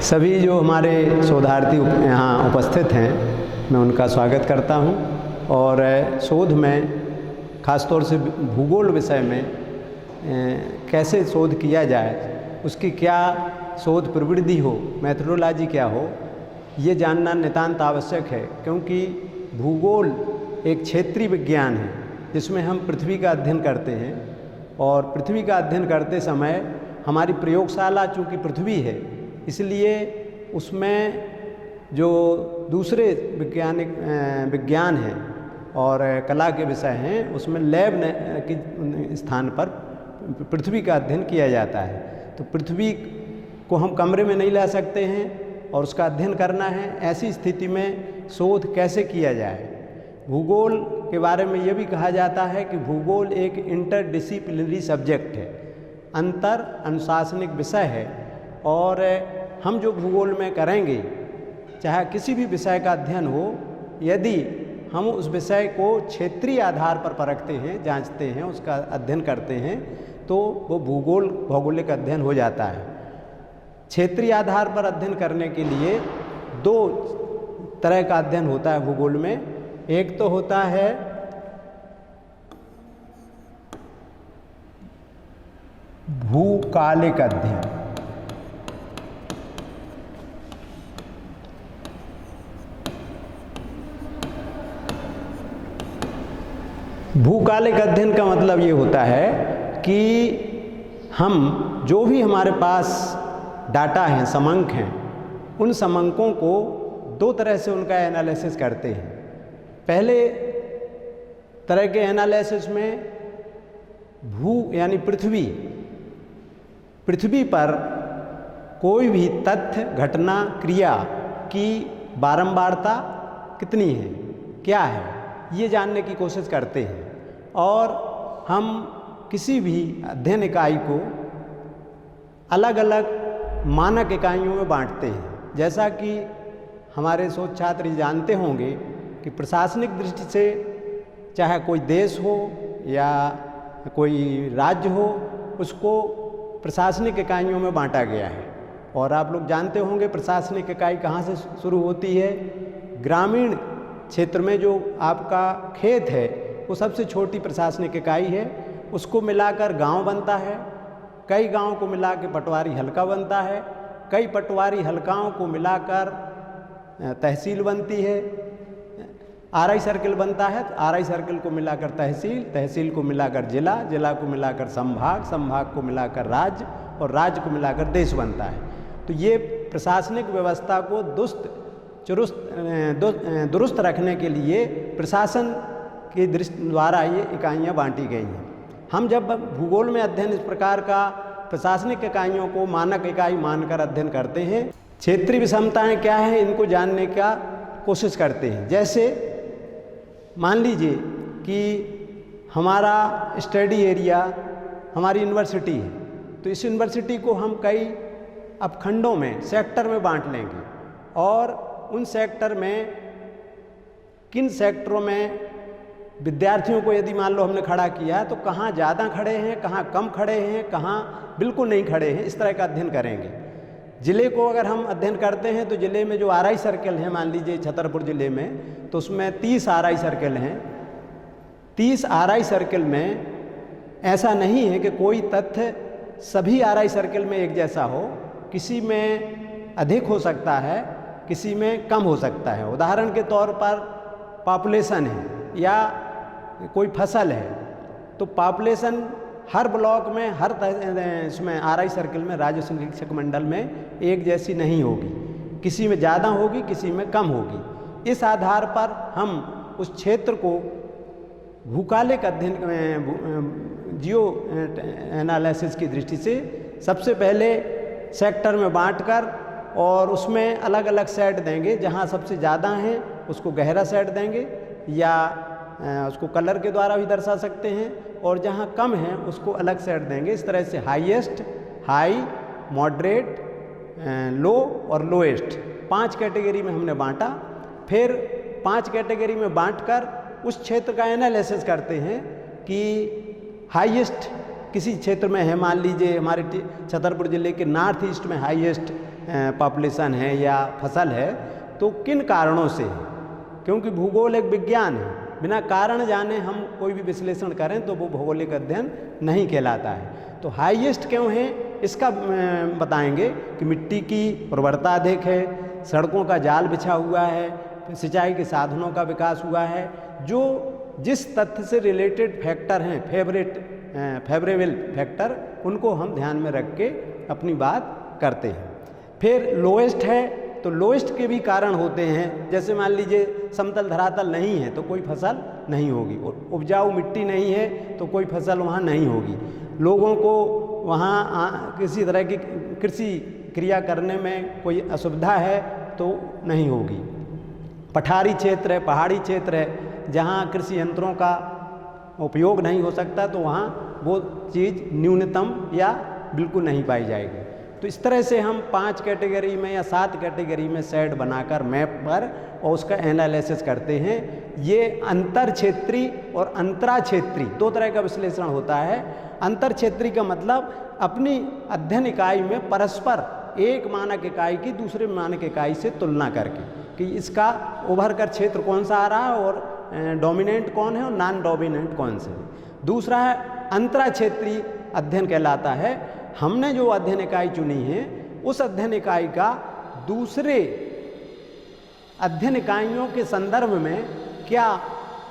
सभी जो हमारे शोधार्थी यहाँ उपस्थित हैं, मैं उनका स्वागत करता हूँ। और शोध में ख़ासतौर से भूगोल विषय में कैसे शोध किया जाए, उसकी क्या शोध प्रवृत्ति हो, मेथोडोलॉजी क्या हो, ये जानना नितांत आवश्यक है। क्योंकि भूगोल एक क्षेत्रीय विज्ञान है जिसमें हम पृथ्वी का अध्ययन करते हैं, और पृथ्वी का अध्ययन करते समय हमारी प्रयोगशाला चूँकि पृथ्वी है, इसलिए उसमें जो दूसरे विज्ञान हैं और कला के विषय हैं, उसमें लैब के स्थान पर पृथ्वी का अध्ययन किया जाता है। तो पृथ्वी को हम कमरे में नहीं ला सकते हैं और उसका अध्ययन करना है। ऐसी स्थिति में शोध कैसे किया जाए? भूगोल के बारे में यह भी कहा जाता है कि भूगोल एक इंटरडिसिप्लिनरी सब्जेक्ट है, अंतर अनुशासनिक विषय है। और हम जो भूगोल में करेंगे, चाहे किसी भी विषय का अध्ययन हो, यदि हम उस विषय को क्षेत्रीय आधार पर परखते हैं, जांचते हैं, उसका अध्ययन करते हैं, तो वो भौगोलिक अध्ययन हो जाता है। क्षेत्रीय आधार पर अध्ययन करने के लिए दो तरह का अध्ययन होता है भूगोल में। एक तो होता है भूकालिक अध्ययन। भूकालिक अध्ययन का मतलब ये होता है कि हम जो भी हमारे पास डाटा हैं, समंक हैं, उन समंकों को दो तरह से उनका एनालिसिस करते हैं। पहले तरह के एनालिसिस में यानी पृथ्वी पर कोई भी तथ्य, घटना, क्रिया की बारंबारता कितनी है, क्या है, ये जानने की कोशिश करते हैं। और हम किसी भी अध्ययन इकाई को अलग अलग मानक इकाइयों में बांटते हैं। जैसा कि हमारे शोध छात्र जानते होंगे कि प्रशासनिक दृष्टि से चाहे कोई देश हो या कोई राज्य हो, उसको प्रशासनिक इकाइयों में बांटा गया है। और आप लोग जानते होंगे प्रशासनिक इकाई कहाँ से शुरू होती है। ग्रामीण क्षेत्र में जो आपका खेत है, वो सबसे छोटी प्रशासनिक इकाई है। उसको मिलाकर गांव बनता है, कई गांव को मिला के पटवारी हल्का बनता है, कई पटवारी हल्काओं को मिलाकर तहसील बनती है, आरआई सर्किल बनता है, आरआई सर्किल को मिलाकर तहसील, तहसील को मिलाकर जिला, जिला को मिलाकर संभाग, संभाग को मिलाकर राज्य, और राज्य को मिलाकर देश बनता है। तो ये प्रशासनिक व्यवस्था को दुरुस्त रखने के लिए प्रशासन के दृष्टि द्वारा ये इकाइयाँ बांटी गई हैं। हम जब भूगोल में अध्ययन इस प्रकार का प्रशासनिक इकाइयों को मानक इकाई मानकर अध्ययन करते हैं, क्षेत्रीय विषमताएँ क्या हैं, इनको जानने का कोशिश करते हैं। जैसे मान लीजिए कि हमारा स्टडी एरिया हमारी यूनिवर्सिटी है, तो इस यूनिवर्सिटी को हम कई अपखंडों में, सेक्टर में बांट लेंगे, और उन सेक्टर में किन सेक्टरों में विद्यार्थियों को यदि मान लो हमने खड़ा किया है, तो कहाँ ज़्यादा खड़े हैं, कहाँ कम खड़े हैं, कहाँ बिल्कुल नहीं खड़े हैं, इस तरह का अध्ययन करेंगे। ज़िले को अगर हम अध्ययन करते हैं तो ज़िले में जो आरआई सर्किल हैं, मान लीजिए छतरपुर ज़िले में, तो उसमें 30 आरआई सर्किल हैं। 30 आरआई सर्किल में ऐसा नहीं है कि कोई तथ्य सभी आरआई सर्किल में एक जैसा हो, किसी में अधिक हो सकता है, किसी में कम हो सकता है। उदाहरण के तौर पर पॉपुलेशन है या कोई फसल है, तो पॉपुलेशन हर ब्लॉक में, हर इसमें आरआई सर्किल में, राजस्व निरीक्षक मंडल में एक जैसी नहीं होगी, किसी में ज़्यादा होगी, किसी में कम होगी। इस आधार पर हम उस क्षेत्र को भूकालिक अध्ययन में, जियो एनालिसिस की दृष्टि से सबसे पहले सेक्टर में बांटकर और उसमें अलग अलग सेट देंगे। जहाँ सबसे ज़्यादा हैं उसको गहरा सेट देंगे, या उसको कलर के द्वारा भी दर्शा सकते हैं, और जहाँ कम है उसको अलग सेट देंगे। इस तरह से हाईएस्ट, हाई, मॉडरेट, लो और लोएस्ट 5 कैटेगरी में हमने बांटा। फिर 5 कैटेगरी में बांटकर उस क्षेत्र का एनालिसिस करते हैं कि हाईएस्ट किसी क्षेत्र में है, मान लीजिए हमारे छतरपुर ज़िले के नॉर्थ ईस्ट में हाईएस्ट पॉपुलेशन है या फसल है, तो किन कारणों से है। क्योंकि भूगोल एक विज्ञान है, बिना कारण जाने हम कोई भी विश्लेषण करें तो वो भौगोलिक अध्ययन नहीं कहलाता है। तो हाईएस्ट क्यों है इसका बताएंगे कि मिट्टी की उर्वरता अधिक है, सड़कों का जाल बिछा हुआ है, सिंचाई के साधनों का विकास हुआ है। जो जिस तथ्य से रिलेटेड फैक्टर हैं, फेवरेबल फैक्टर, उनको हम ध्यान में रख के अपनी बात करते हैं। फिर लोएस्ट है, तो लोएस्ट के भी कारण होते हैं। जैसे मान लीजिए समतल धरातल नहीं है तो कोई फसल नहीं होगी, और उपजाऊ मिट्टी नहीं है तो कोई फसल वहाँ नहीं होगी। लोगों को वहाँ किसी तरह की कृषि क्रिया करने में कोई असुविधा है तो नहीं होगी। पठारी क्षेत्र है, पहाड़ी क्षेत्र है, जहाँ कृषि यंत्रों का उपयोग नहीं हो सकता, तो वहाँ वो चीज़ न्यूनतम या बिल्कुल नहीं पाई जाएगी। तो इस तरह से हम 5 कैटेगरी में या 7 कैटेगरी में सेट बनाकर मैप पर और उसका एनालिसिस करते हैं। ये अंतर क्षेत्रीय और अंतरा क्षेत्रीय 2 तरह का विश्लेषण होता है। अंतर क्षेत्रीय का मतलब अपनी अध्ययन इकाई में परस्पर एक मानक इकाई की दूसरे मानक इकाई से तुलना करके कि इसका उभर कर क्षेत्र कौन सा आ रहा है और डोमिनेंट कौन है और नॉन डोमिनेंट कौन से है। दूसरा है अंतरा क्षेत्रीय अध्ययन कहलाता है। हमने जो अध्ययन इकाई चुनी है उस अध्ययन इकाई का दूसरे अध्ययन इकाइयों के संदर्भ में क्या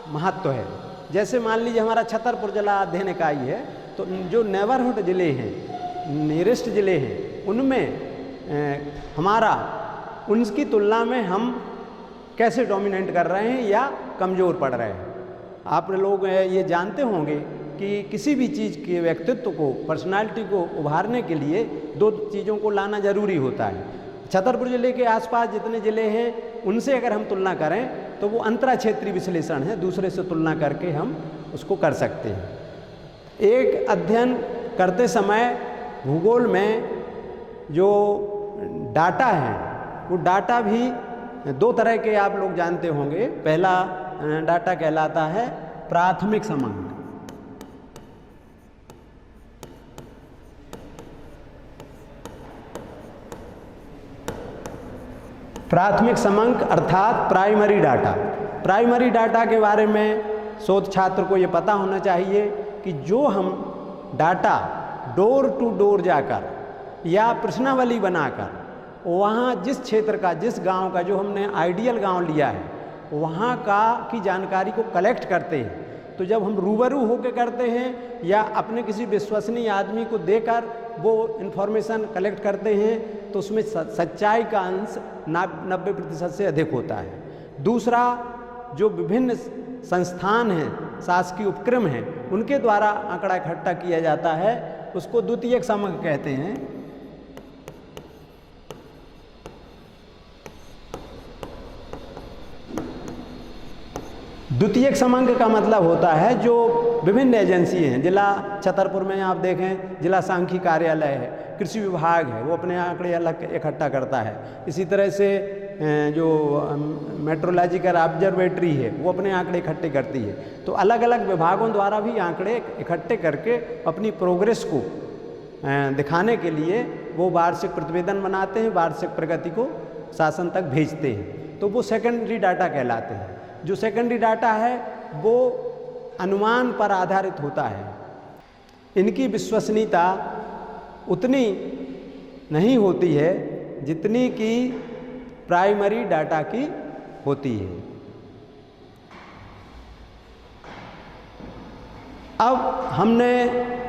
महत्व है। जैसे मान लीजिए हमारा छतरपुर जिला अध्ययन इकाई है, तो जो नेबरहुड ज़िले हैं, नियरेस्ट ज़िले हैं, उनमें हमारा उनकी तुलना में हम कैसे डोमिनेंट कर रहे हैं या कमज़ोर पड़ रहे हैं। आप लोग ये जानते होंगे कि किसी भी चीज़ के व्यक्तित्व को, पर्सनालिटी को उभारने के लिए 2 चीज़ों को लाना ज़रूरी होता है। छतरपुर ज़िले के आसपास जितने ज़िले हैं उनसे अगर हम तुलना करें तो वो अंतरा क्षेत्रीय विश्लेषण है, दूसरे से तुलना करके हम उसको कर सकते हैं। एक अध्ययन करते समय भूगोल में जो डाटा है वो डाटा भी 2 तरह के आप लोग जानते होंगे। पहला डाटा कहलाता है प्राथमिक समांक। प्राथमिक समांक अर्थात प्राइमरी डाटा। प्राइमरी डाटा के बारे में शोध छात्र को ये पता होना चाहिए कि जो हम डाटा डोर टू डोर जाकर या प्रश्नावली बनाकर वहाँ जिस क्षेत्र का, जिस गांव का, जो हमने आइडियल गांव लिया है वहाँ का की जानकारी को कलेक्ट करते हैं, तो जब हम रूबरू होकर करते हैं या अपने किसी विश्वसनीय आदमी को देकर वो इन्फॉर्मेशन कलेक्ट करते हैं तो उसमें सच्चाई का अंश 90% से अधिक होता है। दूसरा, जो विभिन्न संस्थान हैं, शासकीय उपक्रम हैं, उनके द्वारा आंकड़ा इकट्ठा किया जाता है, उसको द्वितीयक समांक कहते हैं। द्वितीयक समांक का मतलब होता है जो विभिन्न एजेंसी हैं। जिला छतरपुर में आप देखें जिला सांख्यिकी कार्यालय है, कृषि विभाग है, वो अपने आंकड़े अलग इकट्ठा करता है। इसी तरह से जो मेट्रोलॉजिकल ऑब्जर्वेटरी है वो अपने आंकड़े इकट्ठे करती है। तो अलग अलग विभागों द्वारा भी आंकड़े इकट्ठे करके अपनी प्रोग्रेस को दिखाने के लिए वो वार्षिक प्रतिवेदन बनाते हैं, वार्षिक प्रगति को शासन तक भेजते हैं। तो वो सेकेंडरी डाटा कहलाते हैं। जो सेकेंडरी डाटा है वो अनुमान पर आधारित होता है। इनकी विश्वसनीयता उतनी नहीं होती है जितनी कि प्राइमरी डाटा की होती है। अब हमने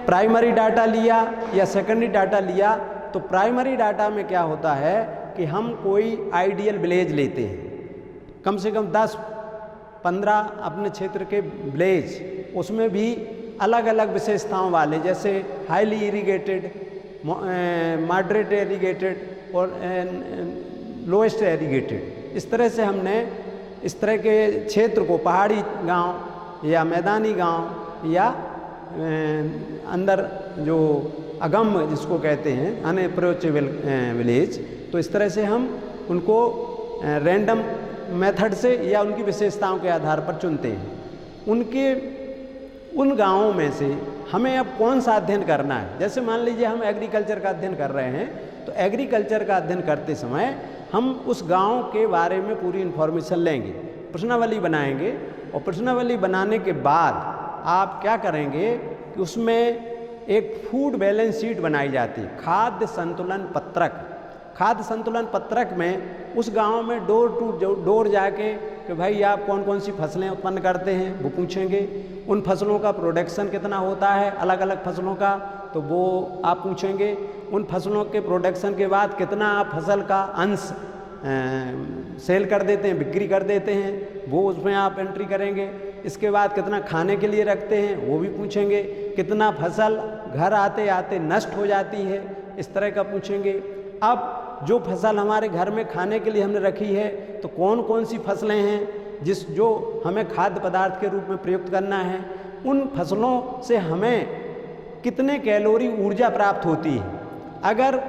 प्राइमरी डाटा लिया या सेकेंडरी डाटा लिया, तो प्राइमरी डाटा में क्या होता है कि हम कोई आइडियल विलेज लेते हैं, कम से कम 10-15 अपने क्षेत्र के विलेज, उसमें भी अलग अलग विशेषताओं वाले, जैसे हाईली इरिगेटेड, मॉडरेट इरिगेटेड और लोएस्ट इरिगेटेड। इस तरह से हमने इस तरह के क्षेत्र को, पहाड़ी गांव या मैदानी गांव या अंदर जो अगम जिसको कहते हैं अनअप्रोचेबल विलेज, तो इस तरह से हम उनको रैंडम मेथड से या उनकी विशेषताओं के आधार पर चुनते हैं। उन गांवों में से हमें अब कौन सा अध्ययन करना है। जैसे मान लीजिए हम एग्रीकल्चर का अध्ययन कर रहे हैं, तो एग्रीकल्चर का अध्ययन करते समय हम उस गांव के बारे में पूरी इन्फॉर्मेशन लेंगे, प्रश्नावली बनाएंगे, और प्रश्नावली बनाने के बाद आप क्या करेंगे कि उसमें एक फूड बैलेंस शीट बनाई जाती है, खाद्य संतुलन पत्रक। खाद्य संतुलन पत्रक में उस गांव में डोर टू डोर जाके कि भाई आप कौन कौन सी फसलें उत्पन्न करते हैं वो पूछेंगे, उन फसलों का प्रोडक्शन कितना होता है अलग अलग फसलों का तो वो आप पूछेंगे, उन फसलों के प्रोडक्शन के बाद कितना आप फसल का अंश सेल कर देते हैं, बिक्री कर देते हैं, वो उसमें आप एंट्री करेंगे। इसके बाद कितना खाने के लिए रखते हैं वो भी पूछेंगे, कितना फसल घर आते आते नष्ट हो जाती है इस तरह का पूछेंगे। अब जो फसल हमारे घर में खाने के लिए हमने रखी है तो कौन कौन सी फसलें हैं जो हमें खाद्य पदार्थ के रूप में प्रयुक्त करना है, उन फसलों से हमें कितने कैलोरी ऊर्जा प्राप्त होती है। अगर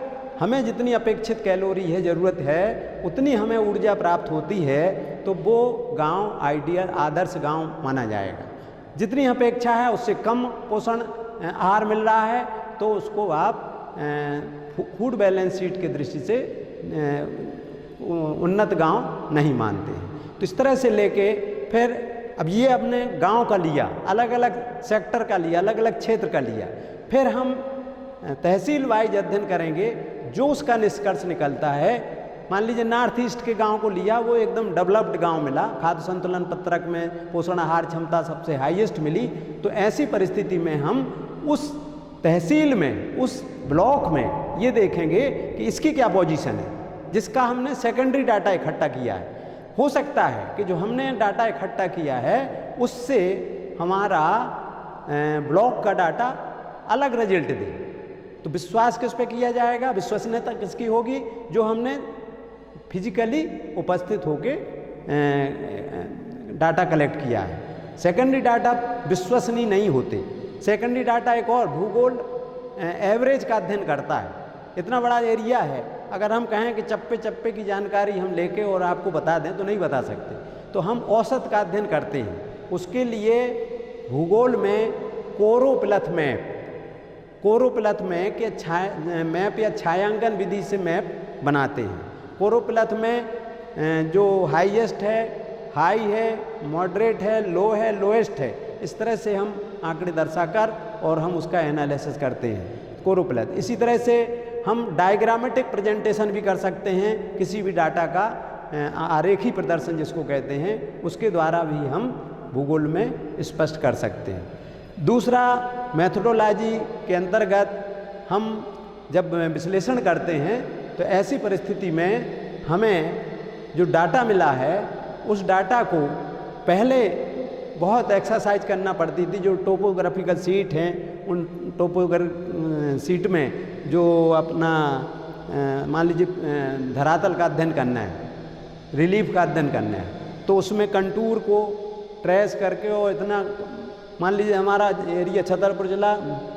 हमें जितनी अपेक्षित कैलोरी है ज़रूरत है उतनी हमें ऊर्जा प्राप्त होती है तो वो गांव आइडियल आदर्श गांव माना जाएगा। जितनी अपेक्षा है उससे कम पोषण आहार मिल रहा है तो उसको आप फूड बैलेंस शीट की दृष्टि से उन्नत गांव नहीं मानते हैं। तो इस तरह से लेके फिर अब ये अपने गांव का लिया, अलग अलग सेक्टर का लिया, अलग अलग क्षेत्र का लिया, फिर हम तहसील वाइज अध्ययन करेंगे। जो उसका निष्कर्ष निकलता है, मान लीजिए नॉर्थ ईस्ट के गांव को लिया, वो एकदम डेवलप्ड गांव मिला, खाद्य संतुलन पत्रक में पोषण आहार क्षमता सबसे हाईएस्ट मिली, तो ऐसी परिस्थिति में हम उस तहसील में उस ब्लॉक में ये देखेंगे कि इसकी क्या पोजीशन है, जिसका हमने सेकेंडरी डाटा इकट्ठा किया है। हो सकता है कि जो हमने डाटा इकट्ठा किया है उससे हमारा ब्लॉक का डाटा अलग रिजल्ट दे, तो विश्वास किस पे किया जाएगा, विश्वसनीयता किसकी होगी, जो हमने फिजिकली उपस्थित होके डाटा कलेक्ट किया है। सेकेंडरी डाटा विश्वसनीय नहीं होते। सेकेंडरी डाटा एक और भूगोल एवरेज का अध्ययन करता है। इतना बड़ा एरिया है, अगर हम कहें कि चप्पे चप्पे की जानकारी हम लेके और आपको बता दें तो नहीं बता सकते, तो हम औसत का अध्ययन करते हैं। उसके लिए भूगोल में कोरोप्लथ मैप के मैप या छायांकन विधि से मैप बनाते हैं। कोरोप्लथ में जो हाईएस्ट है, हाई है, मॉडरेट है, लो है, लोएस्ट है, इस तरह से हम आंकड़े दर्शाकर और हम उसका एनालिसिस करते हैं कोरोप्लथ। इसी तरह से हम डायग्रामेटिक प्रेजेंटेशन भी कर सकते हैं, किसी भी डाटा का आरेखी प्रदर्शन जिसको कहते हैं, उसके द्वारा भी हम भूगोल में स्पष्ट कर सकते हैं। दूसरा, मेथोडोलॉजी के अंतर्गत हम जब विश्लेषण करते हैं तो ऐसी परिस्थिति में हमें जो डाटा मिला है उस डाटा को पहले बहुत एक्सरसाइज करना पड़ती थी। जो टोपोग्राफिकल सीट हैं, उन टोपोग्राफिकल सीट में जो अपना मान लीजिए धरातल का अध्ययन करना है, रिलीफ का अध्ययन करना है, तो उसमें कंटूर को ट्रेस करके और इतना, मान लीजिए हमारा एरिया छतरपुर जिला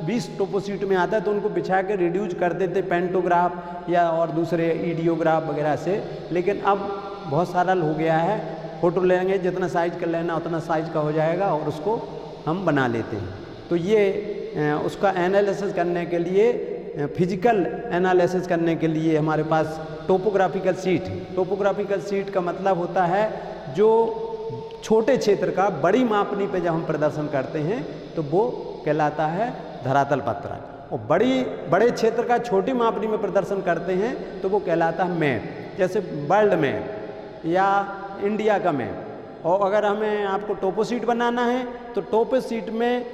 20 टोपो सीट में आता है तो उनको बिछा के रिड्यूस कर देते पेंटोग्राफ या और दूसरे ईडियोग्राफ वगैरह से। लेकिन अब बहुत सरल हो गया है, फ़ोटो लेंगे, जितना साइज का लेना उतना साइज का हो जाएगा और उसको हम बना लेते हैं। तो ये उसका एनालिसिस करने के लिए, फिजिकल एनालिसिस करने के लिए हमारे पास टोपोग्राफिकल सीट। टोपोग्राफिकल सीट का मतलब होता है जो छोटे क्षेत्र का बड़ी मापनी पे जब हम प्रदर्शन करते हैं तो वो कहलाता है धरातल पत्रक, और बड़े क्षेत्र का छोटी मापनी में प्रदर्शन करते हैं तो वो कहलाता है मैप, जैसे वर्ल्ड मैप या इंडिया का मैप। और अगर हमें आपको टोपो सीट बनाना है तो टोपो सीट में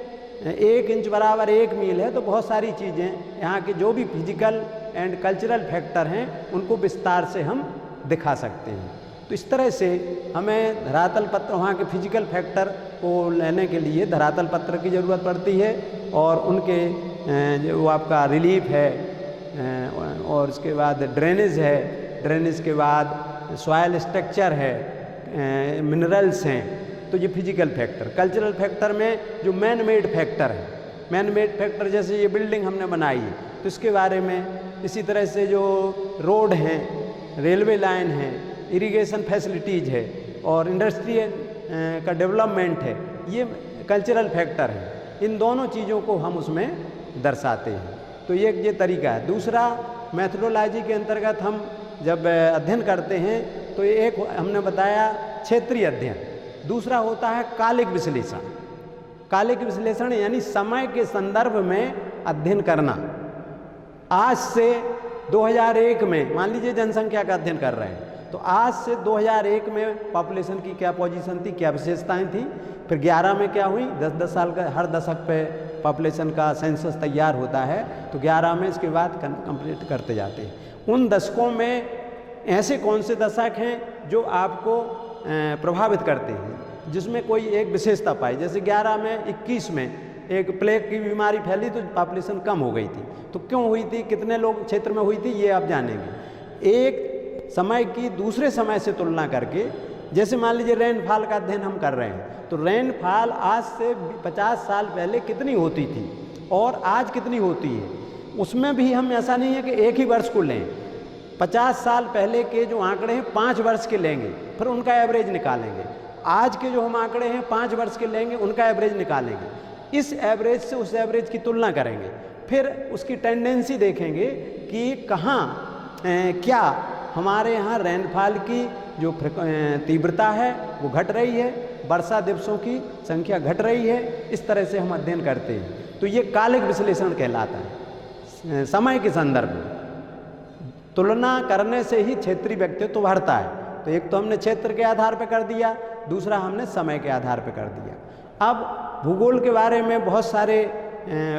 1 इंच बराबर 1 मील है, तो बहुत सारी चीज़ें यहाँ के जो भी फिजिकल एंड कल्चरल फैक्टर हैं उनको विस्तार से हम दिखा सकते हैं। तो इस तरह से हमें धरातल पत्र, वहाँ के फिजिकल फैक्टर को लेने के लिए धरातल पत्र की ज़रूरत पड़ती है, और उनके जो आपका रिलीफ है और इसके बाद ड्रेनेज है, ड्रेनेज के बाद सॉयल स्ट्रक्चर है, मिनरल्स हैं, तो ये फिजिकल फैक्टर। कल्चरल फैक्टर में जो मैन मेड फैक्टर है, मैन मेड फैक्टर जैसे ये बिल्डिंग हमने बनाई है तो इसके बारे में, इसी तरह से जो रोड हैं, रेलवे लाइन है, इरिगेशन फैसिलिटीज़ है और इंडस्ट्रियल का डेवलपमेंट है, ये कल्चरल फैक्टर है। इन दोनों चीज़ों को हम उसमें दर्शाते हैं। तो ये तरीका है। दूसरा, मैथोडोलॉजी के अंतर्गत हम जब अध्ययन करते हैं तो एक हमने बताया क्षेत्रीय अध्ययन, दूसरा होता है कालिक विश्लेषण। कालिक विश्लेषण यानी समय के संदर्भ में अध्ययन करना। आज से 2001 में मान लीजिए जनसंख्या का अध्ययन कर रहे हैं, तो आज से 2001 में पॉपुलेशन की क्या पोजीशन थी, क्या विशेषताएं थी, फिर 11 में क्या हुई, 10-10 साल का हर दशक पे पॉपुलेशन का सेंसस तैयार होता है, तो 11 में इसके बाद कंप्लीट करते जाते हैं। उन दशकों में ऐसे कौन से दशक हैं जो आपको प्रभावित करते हैं, जिसमें कोई एक विशेषता पाई। जैसे 11 में 21 में एक प्लेग की बीमारी फैली तो पॉपुलेशन कम हो गई थी। तो क्यों हुई थी, कितने लोग क्षेत्र में हुई थी, ये आप जानेंगे। एक समय की दूसरे समय से तुलना करके, जैसे मान लीजिए रेनफॉल का अध्ययन हम कर रहे हैं, तो रेनफॉल आज से 50 साल पहले कितनी होती थी और आज कितनी होती है, उसमें भी हम ऐसा नहीं है कि एक ही वर्ष को लें। 50 साल पहले के जो आंकड़े हैं 5 वर्ष के लेंगे, फिर उनका एवरेज निकालेंगे। आज के जो हम आंकड़े हैं 5 वर्ष के लेंगे, उनका एवरेज निकालेंगे। इस एवरेज से उस एवरेज की तुलना करेंगे, फिर उसकी टेंडेंसी देखेंगे कि कहाँ क्या हमारे यहाँ रेनफॉल की जो तीव्रता है वो घट रही है, वर्षा दिवसों की संख्या घट रही है। इस तरह से हम अध्ययन करते हैं। तो ये कालिक विश्लेषण कहलाता है। समय के संदर्भ में तुलना करने से ही क्षेत्रीय व्यक्तित्व बढ़ता है। तो एक तो हमने क्षेत्र के आधार पर कर दिया, दूसरा हमने समय के आधार पर कर दिया। अब भूगोल के बारे में बहुत सारे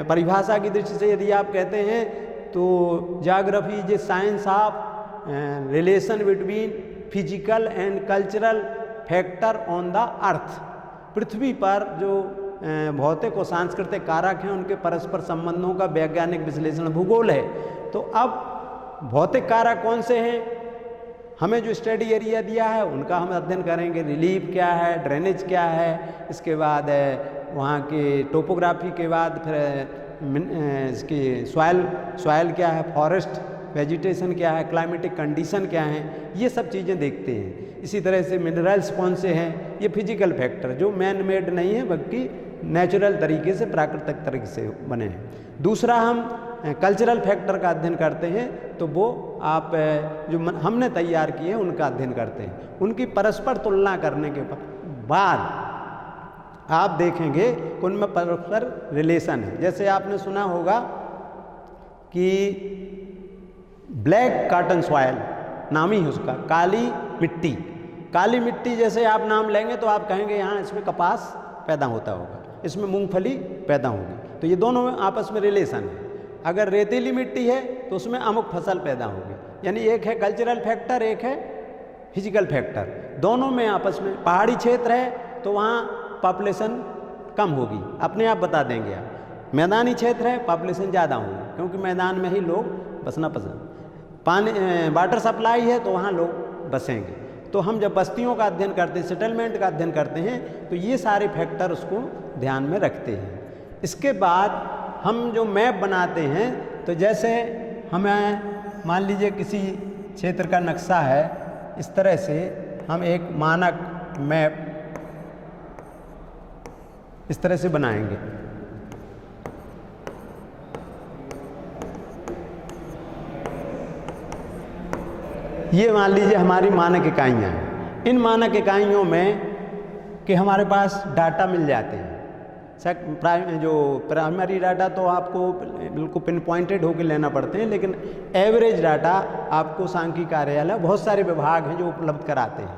परिभाषा की दृष्टि से यदि आप कहते हैं तो geography is a science of relation between physical and cultural factor on the earth. पृथ्वी पर जो भौतिक और सांस्कृतिक कारक हैं उनके परस्पर संबंधों का वैज्ञानिक विश्लेषण भूगोल है। तो अब भौतिक कारक कौन से हैं, हमें जो स्टडी एरिया दिया है उनका हम अध्ययन करेंगे। रिलीफ क्या है, ड्रेनेज क्या है, इसके बाद वहाँ की टोपोग्राफी के बाद फिर इसकी सॉइल क्या है, फॉरेस्ट वेजिटेशन क्या है, क्लाइमेटिक कंडीशन क्या है, ये सब चीज़ें देखते हैं। इसी तरह से मिनरल्स कौन से हैं, ये फिजिकल फैक्टर जो मैन मेड नहीं है बल्कि नेचुरल तरीके से, प्राकृतिक तरीके से बने हैं। दूसरा हम कल्चरल फैक्टर का अध्ययन करते हैं, तो वो आप जो हमने तैयार किए हैं उनका अध्ययन करते हैं। उनकी परस्पर तुलना करने के बाद आप देखेंगे कि उनमें परस्पर रिलेशन है। जैसे आपने सुना होगा कि ब्लैक कॉटन सॉइल नाम ही है उसका, काली मिट्टी। काली मिट्टी जैसे आप नाम लेंगे तो आप कहेंगे यहाँ इसमें कपास पैदा होता होगा, इसमें मूंगफली पैदा होगी। तो ये दोनों में आपस में रिलेशन है। अगर रेतीली मिट्टी है तो उसमें अमुक फसल पैदा होगी। यानी एक है कल्चरल फैक्टर, एक है फिजिकल फैक्टर, दोनों में आपस में। पहाड़ी क्षेत्र है तो वहाँ पॉपुलेशन कम होगी, अपने आप बता देंगे आप। मैदानी क्षेत्र है, पॉपुलेशन ज़्यादा होगी, क्योंकि मैदान में ही लोग बसना पसंद। पानी वाटर सप्लाई है तो वहाँ लोग बसेंगे। तो हम जब बस्तियों का अध्ययन करते हैं, सेटलमेंट का अध्ययन करते हैं, तो ये सारे फैक्टर उसको ध्यान में रखते हैं। इसके बाद हम जो मैप बनाते हैं, तो जैसे हमें मान लीजिए किसी क्षेत्र का नक्शा है, इस तरह से हम एक मानक मैप इस तरह से बनाएंगे। ये मान लीजिए हमारी मानक इकाइयाँ हैं। इन मानक इकाइयों में कि हमारे पास डाटा मिल जाते हैं। जो प्राइमरी डाटा तो आपको बिल्कुल पिन पॉइंटेड होकर लेना पड़ते हैं, लेकिन एवरेज डाटा आपको सांख्यिकी कार्यालय बहुत सारे विभाग हैं जो उपलब्ध कराते हैं।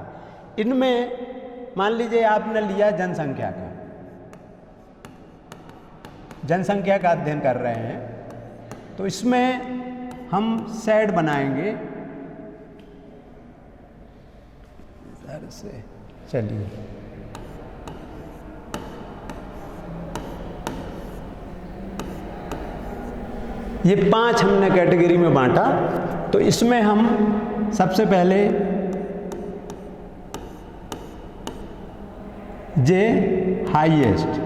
इनमें मान लीजिए आपने लिया जनसंख्या का, जनसंख्या का अध्ययन कर रहे हैं, तो इसमें हम सेट बनाएंगे। से चलिए ये 5 हमने कैटेगरी में बांटा। तो इसमें हम सबसे पहले जे हाईएस्ट।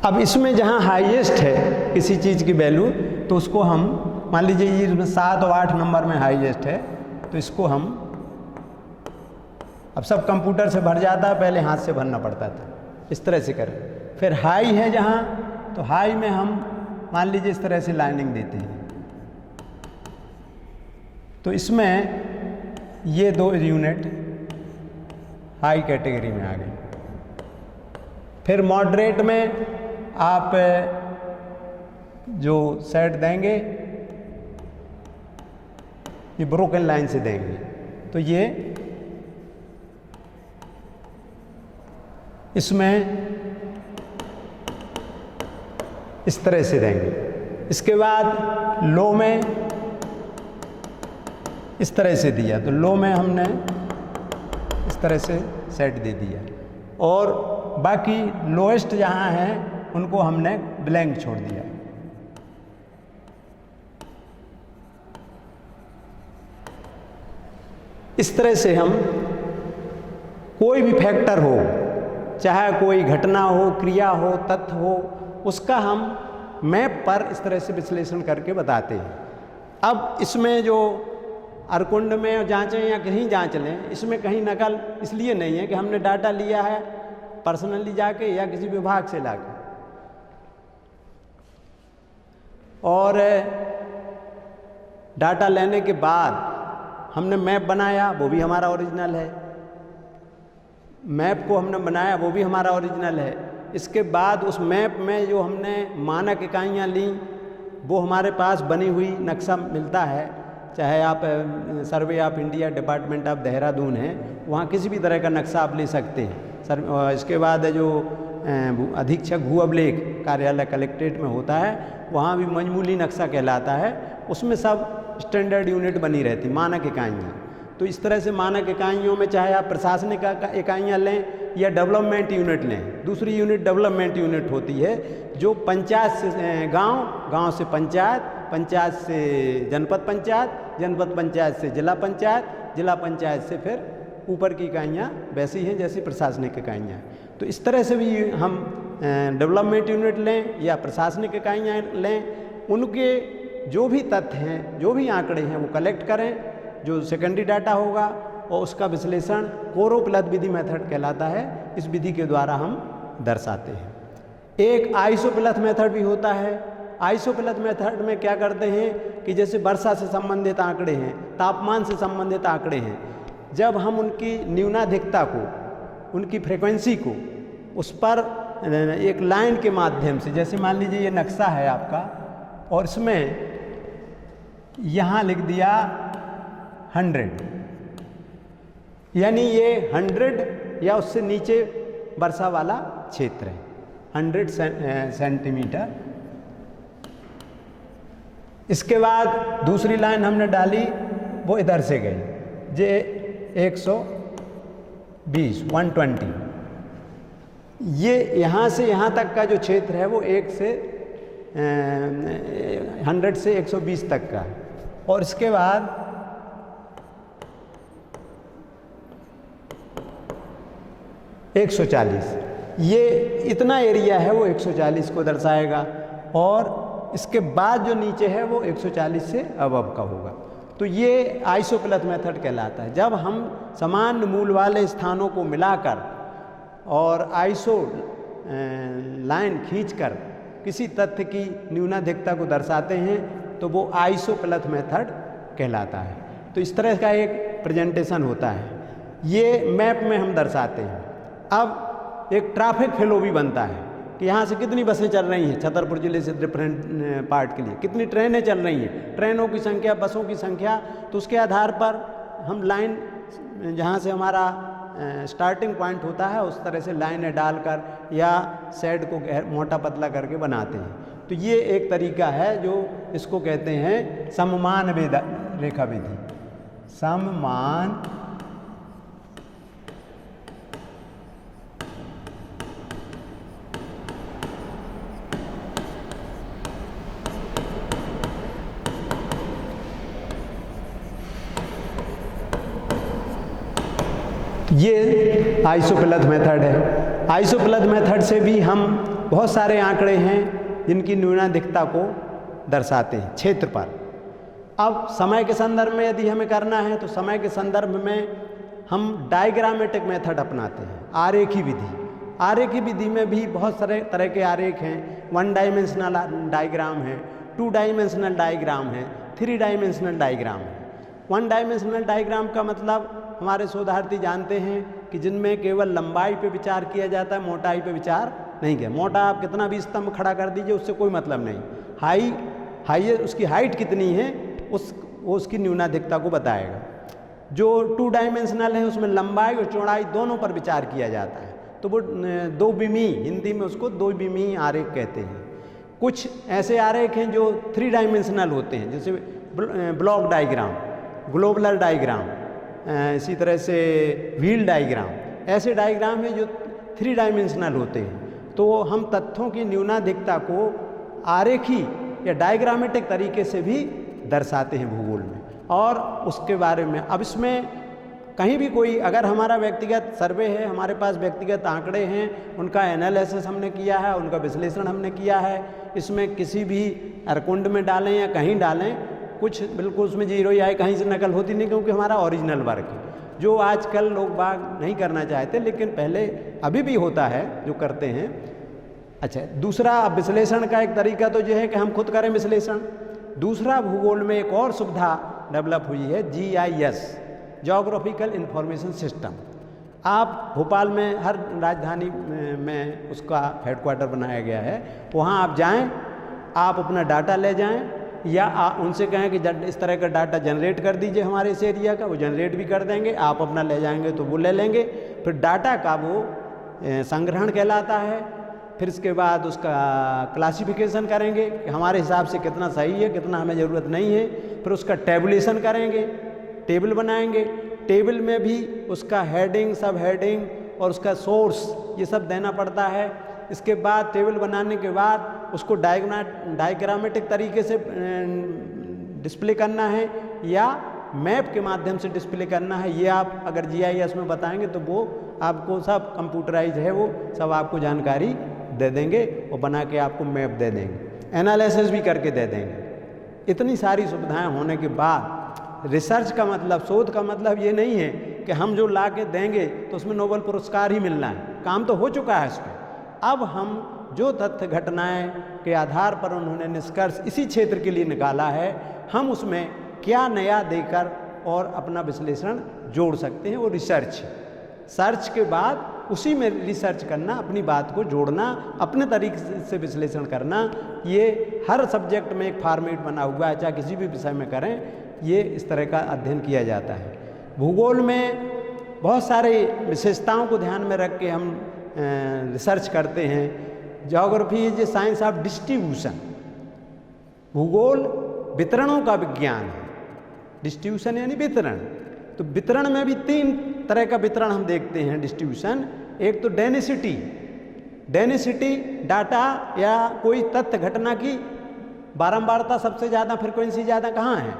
अब इसमें जहाँ हाईएस्ट है किसी चीज़ की वैल्यू, तो उसको हम मान लीजिए ये 7 और 8 नंबर में हाईएस्ट है, तो इसको हम, अब सब कंप्यूटर से भर जाता है, पहले हाथ से भरना पड़ता था, इस तरह से करें। फिर हाई है जहाँ, तो हाई में हम मान लीजिए इस तरह से लाइनिंग देते हैं, तो इसमें ये 2 यूनिट हाई कैटेगरी में आ गई। फिर मॉडरेट में आप जो सेट देंगे ये ब्रोकन लाइन से देंगे, तो ये इसमें इस तरह से देंगे। इसके बाद लो में इस तरह से दिया, तो लो में हमने इस तरह से सेट दे दिया, और बाकी लोएस्ट जहाँ है उनको हमने ब्लैंक छोड़ दिया। इस तरह से हम कोई भी फैक्टर हो, चाहे कोई घटना हो, क्रिया हो, तथ्य हो, उसका हम मैप पर इस तरह से विश्लेषण करके बताते हैं। अब इसमें जो अरकुंड में जांचें या कहीं जांच लें, इसमें कहीं नकल इसलिए नहीं है कि हमने डाटा लिया है पर्सनली जाके या किसी विभाग से लाके, और डाटा लेने के बाद हमने मैप बनाया, वो भी हमारा ओरिजिनल है। मैप को हमने बनाया, वो भी हमारा ओरिजिनल है। इसके बाद उस मैप में जो हमने मानक इकाइयाँ ली, वो हमारे पास बनी हुई नक्शा मिलता है, चाहे आप survey of India department of Dehradun है, वहाँ किसी भी तरह का नक्शा आप ले सकते हैं। इसके बाद जो अधीक्षक भू अभिलेख कार्यालय कलेक्ट्रेट में होता है, वहाँ भी मजमूली नक्शा कहलाता है, उसमें सब स्टैंडर्ड यूनिट बनी रहती, मानक इकाइयाँ। तो इस तरह से मानक इकाइयों में चाहे आप प्रशासनिक इकाइयाँ लें या डेवलपमेंट यूनिट लें, दूसरी यूनिट डेवलपमेंट यूनिट होती है जो पंचायत से गांव, गांव से पंचायत, पंचायत से जनपद पंचायत, जनपद पंचायत से जिला पंचायत, जिला पंचायत से फिर ऊपर की इकाइयाँ वैसी हैं जैसी प्रशासनिक इकाइयाँ। तो इस तरह से भी हम डेवलपमेंट यूनिट लें या प्रशासनिक इकाइयाँ लें, उनके जो भी तथ्य हैं, जो भी आंकड़े हैं, वो कलेक्ट करें, जो सेकेंडरी डाटा होगा, और उसका विश्लेषण कोरोप्लथ विधि मेथड कहलाता है। इस विधि के द्वारा हम दर्शाते हैं। एक आइसोप्लथ मेथड भी होता है। आइसोप्लथ मेथड में क्या करते हैं कि जैसे वर्षा से संबंधित आंकड़े हैं, तापमान से संबंधित आंकड़े हैं, जब हम उनकी न्यूनाधिकता को, उनकी फ्रीक्वेंसी को उस पर एक लाइन के माध्यम से, जैसे मान लीजिए ये नक्शा है आपका, और इसमें यहाँ लिख दिया 100, यानी ये 100 या उससे नीचे वर्षा वाला क्षेत्र है, 100 सेंटीमीटर। इसके बाद दूसरी लाइन हमने डाली, वो इधर से गई, जे 120, 120। ये यहाँ से यहाँ तक का जो क्षेत्र है वो 1 से 100 से 120 तक का है। और इसके बाद एक 140, ये इतना एरिया है वो 140 को दर्शाएगा, और इसके बाद जो नीचे है वो 140 से अबव का होगा। तो ये आइसोप्लथ मेथड कहलाता है। जब हम समान मूल वाले स्थानों को मिलाकर और आइसो लाइन खींचकर किसी तथ्य की न्यूनाधिकता को दर्शाते हैं तो वो आइसोप्लथ मेथड कहलाता है। तो इस तरह का एक प्रेजेंटेशन होता है, ये मैप में हम दर्शाते हैं। अब एक ट्रैफिक फ्लो भी बनता है कि यहाँ से कितनी बसें चल रही हैं छतरपुर जिले से डिफरेंट पार्ट के लिए, कितनी ट्रेनें चल रही हैं, ट्रेनों की संख्या, बसों की संख्या। तो उसके आधार पर हम लाइन, जहाँ से हमारा स्टार्टिंग पॉइंट होता है, उस तरह से लाइनें डालकर या सेड को मोटा पतला करके बनाते हैं। तो ये एक तरीका है जो इसको कहते हैं सममान रेखा विधि। सममान ये आइसोप्लथ मेथड है। आइसोप्लथ मेथड से भी हम बहुत सारे आंकड़े हैं जिनकी न्यूनाधिकता को दर्शाते हैं क्षेत्र पर। अब समय के संदर्भ में यदि हमें करना है तो समय के संदर्भ में हम डायग्रामेटिक मेथड अपनाते हैं, आरेखी विधि। आरेखी विधि में भी बहुत सारे तरह के आरेख हैं। 1 डायमेंशनल डायग्राम है, 2 डायमेंशनल डायग्राम है, 3 डायमेंशनल डायग्राम है। 1 डायमेंशनल डायग्राम का मतलब हमारे शोधार्थी जानते हैं कि जिनमें केवल लंबाई पे विचार किया जाता है, मोटाई पे विचार नहीं किया। मोटा आप कितना भी स्तंभ खड़ा कर दीजिए, उससे कोई मतलब नहीं। उसकी हाइट कितनी है वो उसकी न्यूनाधिकता को बताएगा। जो 2 डायमेंशनल है उसमें लंबाई और चौड़ाई दोनों पर विचार किया जाता है, तो वो 2 विमी, हिंदी में उसको 2 विमी आरेख कहते हैं। कुछ ऐसे आरेख हैं जो 3 डायमेंशनल होते हैं, जैसे ब्लॉक डायग्राम, ग्लोबुलर डायग्राम, इसी तरह से व्हील डायग्राम। ऐसे डायग्राम हैं जो 3 डायमेंशनल होते हैं। तो हम तथ्यों की न्यूनाधिकता को आरेखी या डायग्रामेटिक तरीके से भी दर्शाते हैं भूगोल में। और उसके बारे में अब इसमें कहीं भी कोई, अगर हमारा व्यक्तिगत सर्वे है, हमारे पास व्यक्तिगत आंकड़े हैं, उनका एनालिसिस हमने किया है, उनका विश्लेषण हमने किया है, इसमें किसी भी अरकुंड में डालें या कहीं डालें, कुछ बिल्कुल उसमें जीरो या कहीं से नकल होती नहीं, क्योंकि हमारा ओरिजिनल वर्क है, जो आजकल लोग बाग नहीं करना चाहते, लेकिन पहले अभी भी होता है जो करते हैं। अच्छा, दूसरा विश्लेषण का एक तरीका तो यह है कि हम खुद करें विश्लेषण। दूसरा, भूगोल में एक और सुविधा डेवलप हुई है, GIS, ज्योग्राफिकल इंफॉर्मेशन सिस्टम। आप भोपाल में हर राजधानी में उसका हेडक्वार्टर बनाया गया है, वहाँ आप जाएं, आप अपना डाटा ले जाएं, या उनसे कहें कि इस तरह का डाटा जनरेट कर दीजिए हमारे इस एरिया का, वो जनरेट भी कर देंगे। आप अपना ले जाएंगे तो वो ले लेंगे। फिर डाटा का वो संग्रहण कहलाता है। फिर इसके बाद उसका क्लासिफिकेशन करेंगे कि हमारे हिसाब से कितना सही है, कितना हमें ज़रूरत नहीं है। फिर उसका टेबुलेशन करेंगे, टेबल बनाएंगे। टेबल में भी उसका हेडिंग, सब हेडिंग और उसका सोर्स, ये सब देना पड़ता है। इसके बाद टेबल बनाने के बाद उसको डायग्रामेटिक तरीके से डिस्प्ले करना है या मैप के माध्यम से डिस्प्ले करना है। ये आप अगर GIS में बताएंगे तो वो आपको सब कंप्यूटराइज है, वो सब आपको जानकारी दे देंगे और बना के आपको मैप दे देंगे, एनालिसिस भी करके दे देंगे। इतनी सारी सुविधाएं होने के बाद रिसर्च का मतलब, शोध का मतलब ये नहीं है कि हम जो ला के देंगे तो उसमें नोबेल पुरस्कार ही मिलना है। काम तो हो चुका है इस पर। अब हम जो तथ्य घटनाएं के आधार पर उन्होंने निष्कर्ष इसी क्षेत्र के लिए निकाला है, हम उसमें क्या नया देकर और अपना विश्लेषण जोड़ सकते हैं, वो रिसर्च। सर्च के बाद उसी में रिसर्च करना, अपनी बात को जोड़ना, अपने तरीके से विश्लेषण करना, ये हर सब्जेक्ट में एक फॉर्मेट बना हुआ है, चाहे किसी भी विषय में करें, ये इस तरह का अध्ययन किया जाता है। भूगोल में बहुत सारे विशेषताओं को ध्यान में रख के हम रिसर्च करते हैं। Geography is a science of distribution. भूगोल वितरणों का विज्ञान है। डिस्ट्रीब्यूशन यानी वितरण। तो वितरण में भी 3 तरह का वितरण हम देखते हैं, डिस्ट्रीब्यूशन। एक तो डेंसिटी। डेंसिटी डाटा या कोई तथ्य घटना की बारंबारता सबसे ज़्यादा, फ्रिक्वेंसी ज़्यादा कहाँ है,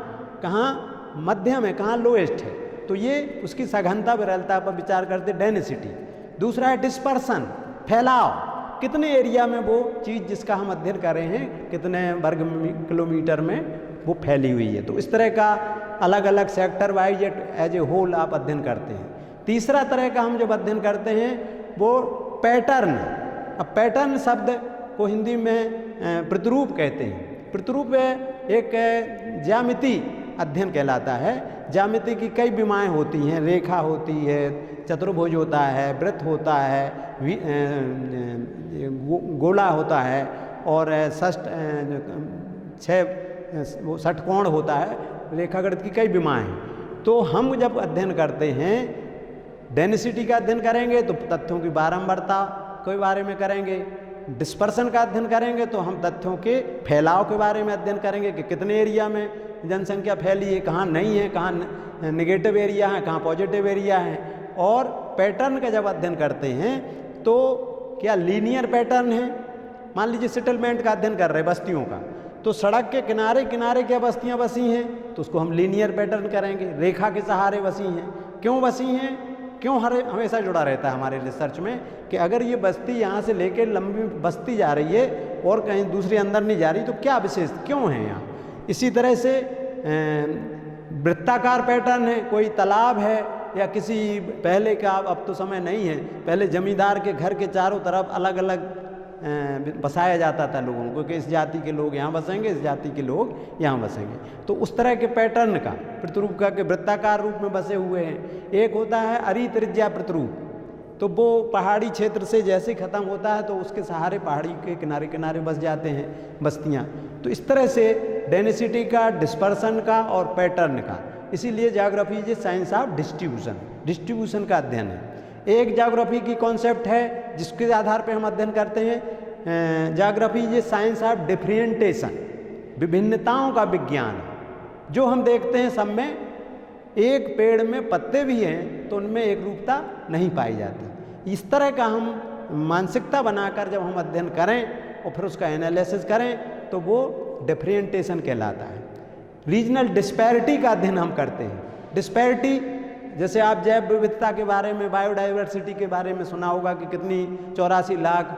कहाँ मध्यम है, कहाँ लोएस्ट है, तो ये उसकी सघनता विरलता पर विचार करते डेंसिटी। दूसरा है डिस्पर्सन, फैलाव, कितने एरिया में वो चीज़ जिसका हम अध्ययन कर रहे हैं, कितने वर्ग किलोमीटर में वो फैली हुई है। तो इस तरह का अलग अलग sector wise as a whole आप अध्ययन करते हैं। तीसरा तरह का हम जब अध्ययन करते हैं वो पैटर्न। अब पैटर्न शब्द को हिंदी में प्रतिरूप कहते हैं। प्रतिरूप एक ज्यामिति अध्ययन कहलाता है। ज्यामिति की कई विमाएँ होती हैं, रेखा होती है, चतुर्भुज होता है, वृत्त होता है, गोला होता है और षटकोण होता है। रेखागणित की कई विमाएँ हैं। तो हम जब अध्ययन करते हैं, डेंसिटी का अध्ययन करेंगे तो तथ्यों की बारंबारता के बारे में करेंगे। डिस्पर्सन का अध्ययन करेंगे तो हम तथ्यों के फैलाव के बारे में अध्ययन करेंगे कि कितने एरिया में जनसंख्या फैली है, कहाँ नहीं है, कहाँ नेगेटिव एरिया है, कहाँ पॉजिटिव एरिया है। और पैटर्न का जब अध्ययन करते हैं तो क्या लीनियर पैटर्न है, मान लीजिए सेटलमेंट का अध्ययन कर रहे हैं, बस्तियों का, तो सड़क के किनारे किनारे क्या बस्तियां बसी हैं, तो उसको हम लीनियर पैटर्न करेंगे। रेखा के सहारे बसी हैं, क्यों बसी हैं, क्यों हमेशा जुड़ा रहता है हमारे रिसर्च में कि अगर ये बस्ती यहाँ से लेकर लंबी बस्ती जा रही है और कहीं दूसरी अंदर नहीं जा रही, तो क्या विशेष क्यों है यहाँ। इसी तरह से वृत्ताकार पैटर्न है, कोई तालाब है या किसी पहले का, अब तो समय नहीं है, पहले जमींदार के घर के चारों तरफ अलग अलग बसाया जाता था लोगों को कि इस जाति के लोग यहाँ बसेंगे, इस जाति के लोग यहाँ बसेंगे। तो उस तरह के पैटर्न का प्रतिरूप का के वृत्ताकार रूप में बसे हुए हैं। एक होता है अरी त्रिज्या प्रतिरूप, तो वो पहाड़ी क्षेत्र से जैसे ख़त्म होता है तो उसके सहारे पहाड़ी के किनारे किनारे बस जाते हैं बस्तियाँ। तो इस तरह से डेंसिटी का, डिस्पर्सन का और पैटर्न का, इसीलिए geography is science of distribution का अध्ययन है। एक ज्योग्राफी की कॉन्सेप्ट है जिसके आधार पे हम अध्ययन करते हैं, geography is science of differentiation, विभिन्नताओं का विज्ञान है। जो हम देखते हैं सब में, एक पेड़ में पत्ते भी हैं तो उनमें एक रूपता नहीं पाई जाती। इस तरह का हम मानसिकता बनाकर जब हम अध्ययन करें और फिर उसका एनालिसिस करें तो वो डिफरेंटेशन कहलाता है। रीजनल डिस्पैरिटी का अध्ययन हम करते हैं। डिस्पैरिटी, जैसे आप जैव विविधता के बारे में, बायोडाइवर्सिटी के बारे में सुना होगा कि कितनी 84 लाख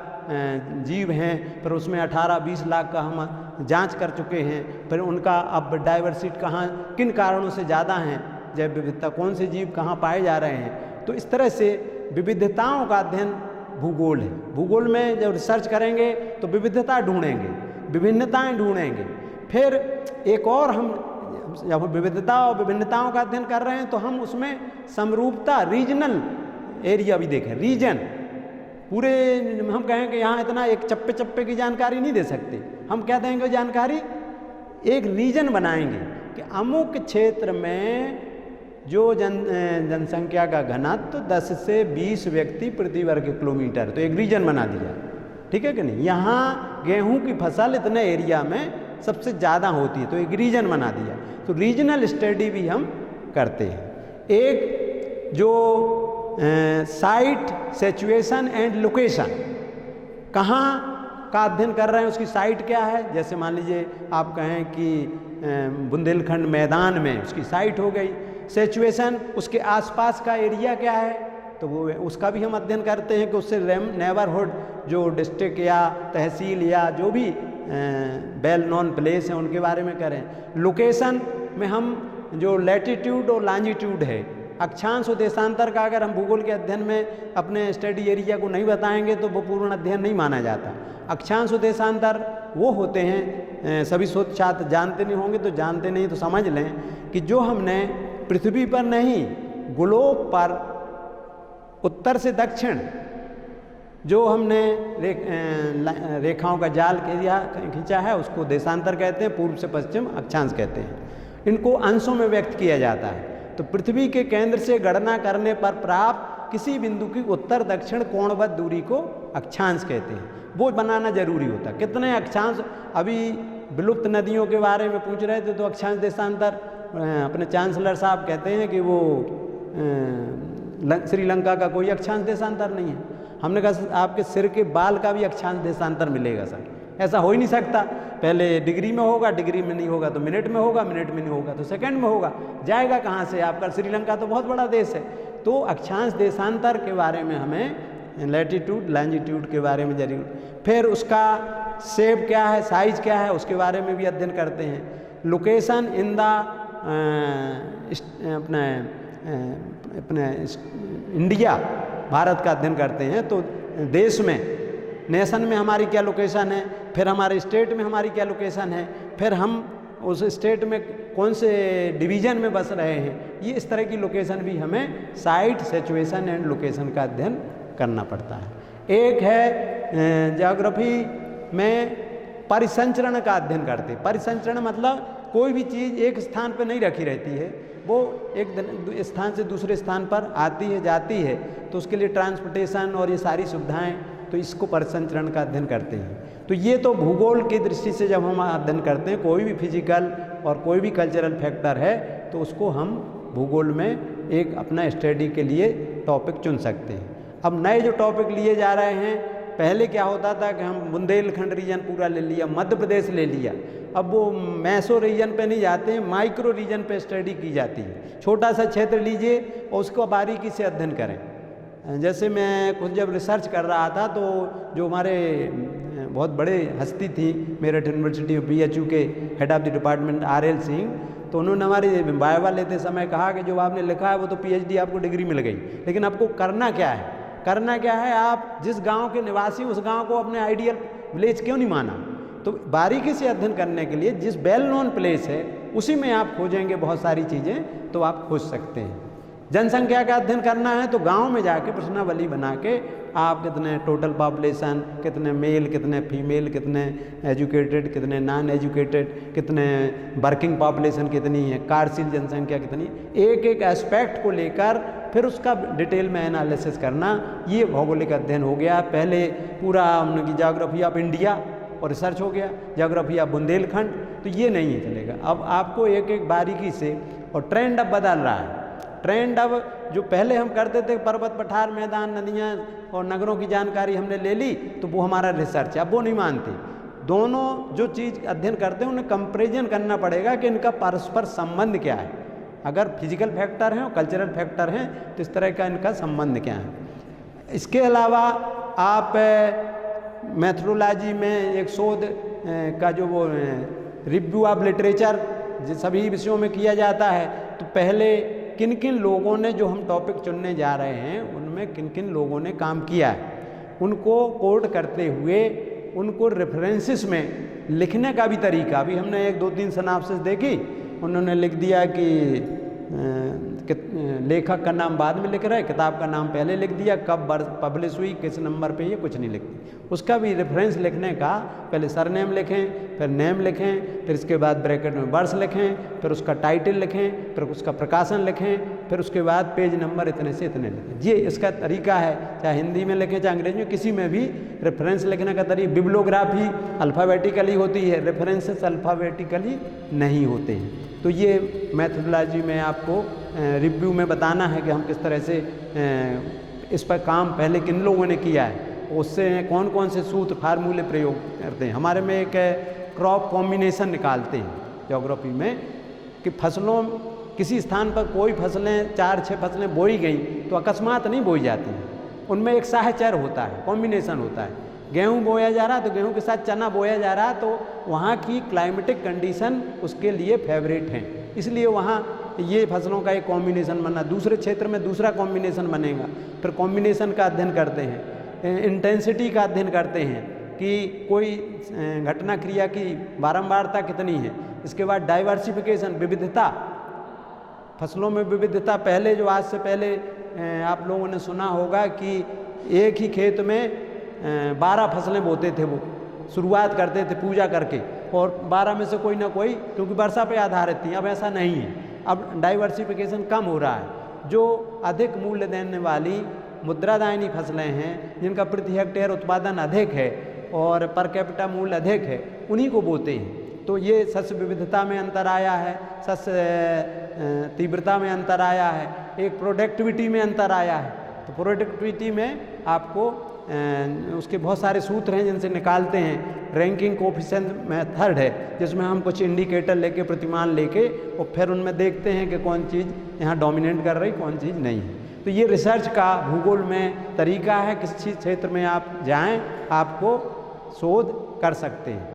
जीव हैं, फिर उसमें 18-20 लाख का हम जांच कर चुके हैं। फिर उनका अब डाइवर्सिटी कहाँ, किन कारणों से ज़्यादा हैं, जैव विविधता, कौन से जीव कहाँ पाए जा रहे हैं। तो इस तरह से विविधताओं का अध्ययन भूगोल है। भूगोल में जब रिसर्च करेंगे तो विविधता ढूंढेंगे, विभिन्नताएं ढूंढेंगे। फिर एक और हम जब विविधता और विभिन्नताओं का अध्ययन कर रहे हैं तो हम उसमें समरूपता, रीजनल एरिया भी देखें। रीजन पूरे हम कहें कि यहाँ इतना एक चप्पे चप्पे की जानकारी नहीं दे सकते, हम क्या देंगे जानकारी, एक रीजन बनाएंगे कि अमुक क्षेत्र में जो जनसंख्या का घनत्व 10 से 20 व्यक्ति प्रति वर्ग किलोमीटर, तो एक रीजन बना दिया, ठीक है कि नहीं। यहाँ गेहूं की फसल इतने एरिया में सबसे ज़्यादा होती है तो एक रीजन बना दिया। तो रीजनल स्टडी भी हम करते हैं। एक जो साइट, सिचुएशन एंड लोकेशन, कहाँ का अध्ययन कर रहे हैं, उसकी साइट क्या है। जैसे मान लीजिए आप कहें कि बुंदेलखंड मैदान में, उसकी साइट हो गई। सिचुएशन, उसके आसपास का एरिया क्या है, तो वो उसका भी हम अध्ययन करते हैं कि उससे नेबरहुड जो डिस्ट्रिक्ट या तहसील या जो भी वेल नॉन प्लेस हैं उनके बारे में करें। लोकेशन में हम जो लैटिट्यूड और लॉन्जिट्यूड है, अक्षांश और देशांतर का अगर हम भूगोल के अध्ययन में अपने स्टडी एरिया को नहीं बताएंगे तो वो पूर्ण अध्ययन नहीं माना जाता। अक्षांश और देशांतर वो होते हैं, सभी शोध छात्र जानते नहीं होंगे, तो जानते नहीं तो समझ लें कि जो हमने पृथ्वी पर नहीं, ग्लोब पर उत्तर से दक्षिण जो हमने रेखाओं का जाल खींचा है उसको देशांतर कहते हैं, पूर्व से पश्चिम अक्षांश कहते हैं। इनको अंशों में व्यक्त किया जाता है। तो पृथ्वी के केंद्र से गणना करने पर प्राप्त किसी बिंदु की उत्तर दक्षिण कोणबद्ध दूरी को अक्षांश कहते हैं। वो बनाना जरूरी होता है। कितने अक्षांश, अभी विलुप्त नदियों के बारे में पूछ रहे थे तो अक्षांश देशांतर अपने चांसलर साहब कहते हैं कि वो श्रीलंका का कोई अक्षांश देशांतर नहीं है। हमने कहा आपके सिर के बाल का भी अक्षांश देशांतर मिलेगा सर, ऐसा हो ही नहीं सकता। पहले डिग्री में होगा, डिग्री में नहीं होगा तो मिनट में होगा, मिनट में नहीं होगा तो सेकंड में होगा, जाएगा कहाँ से आपका। श्रीलंका तो बहुत बड़ा देश है। तो अक्षांश देशांतर के बारे में हमें, लैटिट्यूड लॉन्जिट्यूड के बारे में जरूर, फिर उसका शेप क्या है, साइज क्या है, उसके बारे में भी अध्ययन करते हैं। लोकेशन इन द अपने इंडिया, भारत का अध्ययन करते हैं। तो देश में, नेशन में हमारी क्या लोकेशन है, फिर हमारे स्टेट में हमारी क्या लोकेशन है, फिर हम उस स्टेट में कौन से डिवीज़न में बस रहे हैं, ये इस तरह की लोकेशन भी हमें साइट, सिचुएशन एंड लोकेशन का अध्ययन करना पड़ता है। एक है ज्योग्राफी में परिसंचरण का अध्ययन करते हैं। परिसंचरण मतलब कोई भी चीज़ एक स्थान पर नहीं रखी रहती है, वो एक स्थान से दूसरे स्थान पर आती है, जाती है, तो उसके लिए ट्रांसपोर्टेशन और ये सारी सुविधाएं, तो इसको परिसंचरण का अध्ययन करते हैं। तो ये तो भूगोल की दृष्टि से जब हम अध्ययन करते हैं, कोई भी फिजिकल और कोई भी कल्चरल फैक्टर है तो उसको हम भूगोल में एक अपना स्टडी के लिए टॉपिक चुन सकते हैं। अब नए जो टॉपिक लिए जा रहे हैं, पहले क्या होता था कि हम बुंदेलखंड रीजन पूरा ले लिया, मध्य प्रदेश ले लिया, अब वो मैसो रीजन पे नहीं जाते हैं, माइक्रो रीजन पे स्टडी की जाती है। छोटा सा क्षेत्र लीजिए और उसको बारीकी से अध्ययन करें। जैसे मैं कुछ जब रिसर्च कर रहा था तो जो हमारे बहुत बड़े हस्ती थी मेरठ यूनिवर्सिटी BHU के head of the department RL Singh, तो उन्होंने हमारी वाइवा लेते समय कहा कि जो आपने लिखा है वो तो पीएचडी आपको डिग्री मिल गई, लेकिन आपको करना क्या है, करना क्या है, आप जिस गांव के निवासी उस गांव को अपने आइडियल विलेज क्यों नहीं माना। तो बारीकी से अध्ययन करने के लिए जिस वेल नोन प्लेस है उसी में आप खोजेंगे बहुत सारी चीज़ें, तो आप खोज सकते हैं। जनसंख्या का अध्ययन करना है तो गांव में जाके प्रश्नावली बना के आप कितने टोटल पॉपुलेशन, कितने मेल, कितने फीमेल, कितने एजुकेटेड, कितने नॉन एजुकेटेड, कितने वर्किंग पॉपुलेशन कितनी है, कार्यशील जनसंख्या कितनी, एक एक एस्पेक्ट को लेकर फिर उसका डिटेल में एनालिसिस करना, ये भौगोलिक अध्ययन हो गया। पहले पूरा उनकी ज्योग्राफी ऑफ इंडिया और रिसर्च हो गया, ज्योग्राफी ऑफ बुंदेलखंड, तो ये नहीं चलेगा। अब आपको एक एक बारीकी से, और ट्रेंड अब बदल रहा है। ट्रेंड अब जो पहले हम करते थे पर्वत पठार मैदान नदियाँ और नगरों की जानकारी हमने ले ली तो वो हमारा रिसर्च है, अब वो नहीं मानते। दोनों जो चीज़ अध्ययन करते हैं उन्हें कंपेरिजन करना पड़ेगा कि इनका परस्पर संबंध क्या है। अगर फिजिकल फैक्टर हैं और कल्चरल फैक्टर हैं तो इस तरह का इनका संबंध क्या है। इसके अलावा आप मैथोडोलॉजी में एक शोध का जो वो रिव्यू ऑफ लिटरेचर सभी विषयों में किया जाता है, तो पहले किन किन लोगों ने, जो हम टॉपिक चुनने जा रहे हैं उनमें किन किन लोगों ने काम किया है, उनको कोड करते हुए उनको रेफरेंसेस में लिखने का भी तरीका, अभी हमने 1-2-3 सिनॉप्सिस देखी, उन्होंने लिख दिया कि लेखक का नाम बाद में लिख रहे, किताब का नाम पहले लिख दिया, कब पब्लिश हुई, किस नंबर पे, ये कुछ नहीं लिखती। उसका भी रेफरेंस लिखने का, पहले सरनेम लिखें, फिर नेम लिखें, फिर इसके बाद ब्रैकेट में वर्ष लिखें, फिर उसका टाइटल लिखें, फिर उसका प्रकाशन लिखें, फिर उसके बाद पेज नंबर इतने से इतने लिखें। ये इसका तरीका है, चाहे हिंदी में लिखें चाहे अंग्रेजी में, किसी में भी रेफरेंस लिखने का तरीका। बिब्लियोग्राफी अल्फ़ाबेटिकली होती है, रेफरेंसेस अल्फ़ाबेटिकली नहीं होते हैं। तो ये मैथोडोलॉजी में आपको रिव्यू में बताना है कि हम किस तरह से इस पर काम पहले किन लोगों ने किया है, उससे कौन कौन से सूत्र फार्मूले प्रयोग करते हैं। हमारे में एक क्रॉप कॉम्बिनेशन निकालते हैं ज्योग्राफी में कि फसलों, किसी स्थान पर कोई फसलें 4-6 फसलें बोई गई तो अकस्मात नहीं बोई जाती हैं, उनमें एक साहचर्य होता है, कॉम्बिनेशन होता है। गेहूँ बोया जा रहा तो गेहूँ के साथ चना बोया जा रहा, तो वहाँ की क्लाइमेटिक कंडीशन उसके लिए फेवरेट हैं, इसलिए वहाँ ये फसलों का एक कॉम्बिनेशन बना, दूसरे क्षेत्र में दूसरा कॉम्बिनेशन बनेगा। फिर कॉम्बिनेशन का अध्ययन करते हैं, इंटेंसिटी का अध्ययन करते हैं कि कोई घटना क्रिया की बारंबारता कितनी है। इसके बाद डाइवर्सिफिकेशन, विविधता, फसलों में विविधता। पहले जो आज से पहले आप लोगों ने सुना होगा कि एक ही खेत में 12 फसलें बोते थे, वो शुरुआत करते थे पूजा करके, और 12 में से कोई ना कोई, क्योंकि वर्षा पे आधारित थी। अब ऐसा नहीं है, अब डाइवर्सिफिकेशन कम हो रहा है। जो अधिक मूल्य देने वाली मुद्रादायनी फसलें हैं, जिनका प्रति हेक्टेयर उत्पादन अधिक है और पर कैपिटा मूल्य अधिक है, उन्हीं को बोते हैं। तो ये शस्य विविधता में अंतर आया है, शस्य तीव्रता में अंतर आया है, एक प्रोडक्टिविटी में अंतर आया है। तो प्रोडक्टिविटी में आपको उसके बहुत सारे सूत्र हैं जिनसे निकालते हैं। रैंकिंग कोफिशिएंट मेथड है, जिसमें हम कुछ इंडिकेटर लेके, प्रतिमान लेके, और फिर उनमें देखते हैं कि कौन चीज़ यहाँ डोमिनेट कर रही, कौन चीज़ नहीं है। तो ये रिसर्च का भूगोल में तरीका है, किस चीज़ क्षेत्र में आप जाएं आपको शोध कर सकते हैं।